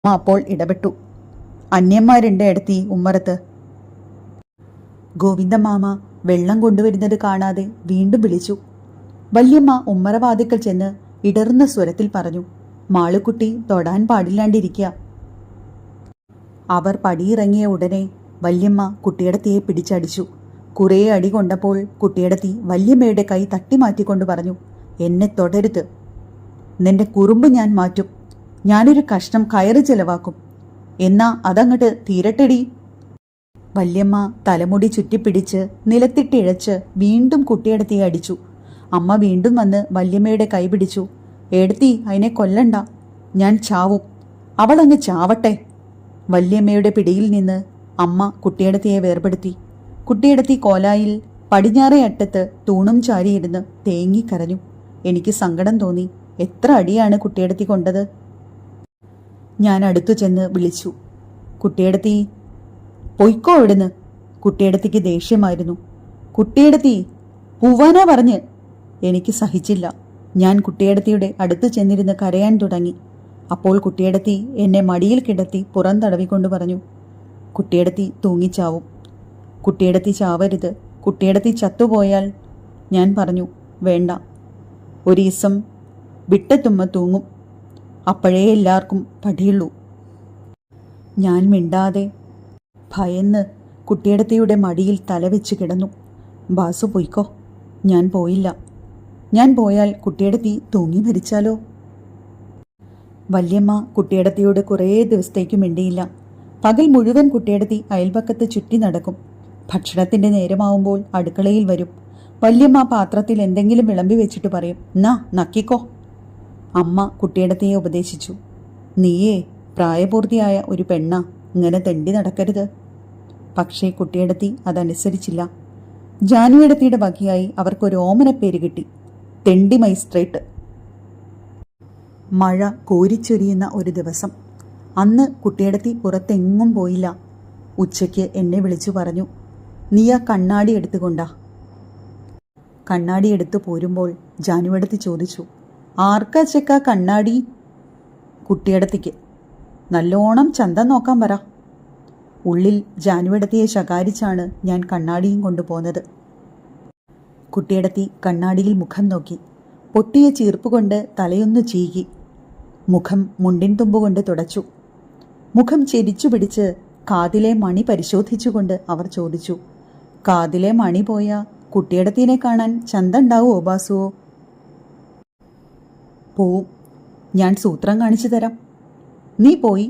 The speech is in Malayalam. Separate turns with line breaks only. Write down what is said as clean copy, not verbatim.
അമ്മ അപ്പോൾ ഇടപെട്ടു. അന്യന്മാരുണ്ട് എടുത്തി ഉമ്മറത്ത്. ഗോവിന്ദമാമ വെള്ളം കൊണ്ടുവരുന്നത് കാണാതെ വീണ്ടും വിളിച്ചു. വല്യമ്മ ഉമ്മറവാതിക്കൽ ചെന്ന് ഇടറുന്ന സ്വരത്തിൽ പറഞ്ഞു, മാളുക്കുട്ടി തൊടാൻ പാടില്ലാണ്ടിരിക്കുക. അവർ പടിയിറങ്ങിയ ഉടനെ വല്യമ്മ കുട്ടിയടത്തിയെ പിടിച്ചടിച്ചു. കുറേ അടി കൊണ്ടപ്പോൾ കുട്ടിയടത്തി വല്യമ്മയുടെ കൈ തട്ടിമാറ്റിക്കൊണ്ട് പറഞ്ഞു, എന്നെ തൊടരുത്. നിന്റെ കുറുമ്പ് ഞാൻ മാറ്റും. ഞാനൊരു കഷ്ണം കയറ് ചെലവാക്കും. എന്നാ അതങ്ങട്ട് തീരട്ടെടി. വല്യമ്മ തലമുടി ചുറ്റിപ്പിടിച്ച് നിലത്തിട്ടിഴച്ച് വീണ്ടും കുട്ടിയടത്തിയെ അടിച്ചു. അമ്മ വീണ്ടും വന്ന് വല്യമ്മയുടെ കൈ പിടിച്ചു. എടുത്തി അതിനെ കൊല്ലണ്ട, ഞാൻ ചാവും, അവളങ്ങ് ചാവട്ടെ. വല്യമ്മയുടെ പിടിയിൽ നിന്ന് അമ്മ കുട്ടിയടത്തിയെ വേർപെടുത്തി. കുട്ടിയടത്തി കോലായിൽ പടിഞ്ഞാറേ അറ്റത്ത് തൂണും ചാരിയിരുന്ന് തേങ്ങിക്കരഞ്ഞു. എനിക്ക് സങ്കടം തോന്നി. എത്ര അടിയാണ് കുട്ടിയടത്തി കൊണ്ടത്. ഞാൻ അടുത്തു ചെന്ന് വിളിച്ചു, കുട്ടിയടത്തി പൊയ്ക്കോ ഇവിടുന്ന്. കുട്ടിയടത്തിക്ക് ദേഷ്യമായിരുന്നു. കുട്ടിയടത്തി പൂവാനാ പറഞ്ഞ്. എനിക്ക് സഹിച്ചില്ല. ഞാൻ കുട്ടിയടത്തിയുടെ അടുത്ത് ചെന്നിരുന്ന് കരയാൻ തുടങ്ങി. അപ്പോൾ കുട്ടിയടത്തി എന്നെ മടിയിൽ കിടത്തി പുറം തടവിക്കൊണ്ട് പറഞ്ഞു, കുട്ടിയടത്തി തൂങ്ങിച്ചാവും. കുട്ടിയടത്തി ചാവരുത്. കുട്ടിയടത്തി ചത്തുപോയാൽ. ഞാൻ പറഞ്ഞു, വേണ്ട, ഒരീസം വിട്ടത്തുമ്മ തൂങ്ങും. അപ്പോഴേ എല്ലാവർക്കും പടിയുള്ളൂ. ഞാൻ മിണ്ടാതെ ഭയന്ന് കുട്ടിയടത്തിയുടെ മടിയിൽ തലവെച്ച് കിടന്നു. ബാസു പൊയ്ക്കോ. ഞാൻ പോയില്ല. ഞാൻ പോയാൽ കുട്ടിയടത്തി തൂങ്ങി മരിച്ചാലോ. വല്യമ്മ കുട്ടിയടത്തിയോട് കുറേ ദിവസത്തേക്ക് മിണ്ടിയില്ല. പകൽ മുഴുവൻ കുട്ടിയടത്തി അയൽപക്കത്ത് ചുറ്റി നടക്കും. ഭക്ഷണത്തിൻ്റെ നേരമാവുമ്പോൾ അടുക്കളയിൽ വരും. വല്യമ്മ പാത്രത്തിൽ എന്തെങ്കിലും വിളമ്പി വെച്ചിട്ട് പറയും, എന്നാ നക്കിക്കോ. അമ്മ കുട്ടിയടത്തിയെ ഉപദേശിച്ചു, നീയേ പ്രായപൂർത്തിയായ ഒരു പെണ്ണാ, ഇങ്ങനെ തെണ്ടി നടക്കരുത്. പക്ഷേ കുട്ടിയടത്തി അതനുസരിച്ചില്ല. ജാനുവിടത്തിയുടെ വകയായി അവർക്കൊരു ഓമനപ്പേര് കിട്ടി, തെണ്ടി മൈസ്ട്രേറ്റ്. മഴ കോരിച്ചൊരിയുന്ന ഒരു ദിവസം. അന്ന് കുട്ടിയടത്തി പുറത്തെങ്ങും പോയില്ല. ഉച്ചയ്ക്ക് എന്നെ വിളിച്ചു പറഞ്ഞു, നീ ആ കണ്ണാടി എടുത്തുകൊണ്ടാ. കണ്ണാടി എടുത്തു പോരുമ്പോൾ ജാനുവടത്തി ചോദിച്ചു, ആർക്കാ ചെക്ക കണ്ണാടി? കുട്ടിയടത്തിക്ക്. നല്ലോണം ചന്തം നോക്കാൻ പറ. ഉള്ളിൽ ജാനുവടത്തിയെ ശകാരിച്ചാണ് ഞാൻ കണ്ണാടിയും കൊണ്ടുപോകുന്നത്. കുട്ടിയടത്തി കണ്ണാടിയിൽ മുഖം നോക്കി. പൊട്ടിയ ചീർപ്പുകൊണ്ട് തലയൊന്നു ചീകി. മുഖം മുണ്ടിൻ തുമ്പുകൊണ്ട് തുടച്ചു. മുഖം ചെരിച്ചു പിടിച്ച് കാതിലെ മണി പരിശോധിച്ചുകൊണ്ട് അവർ ചോദിച്ചു, കാതിലെ മണി പോയ കുട്ടിയടത്തിനെ കാണാൻ ചന്തണ്ടാവോ ബാസുവോ? പോവും. ഞാൻ സൂത്രം കാണിച്ചു തരാം. നീ പോയി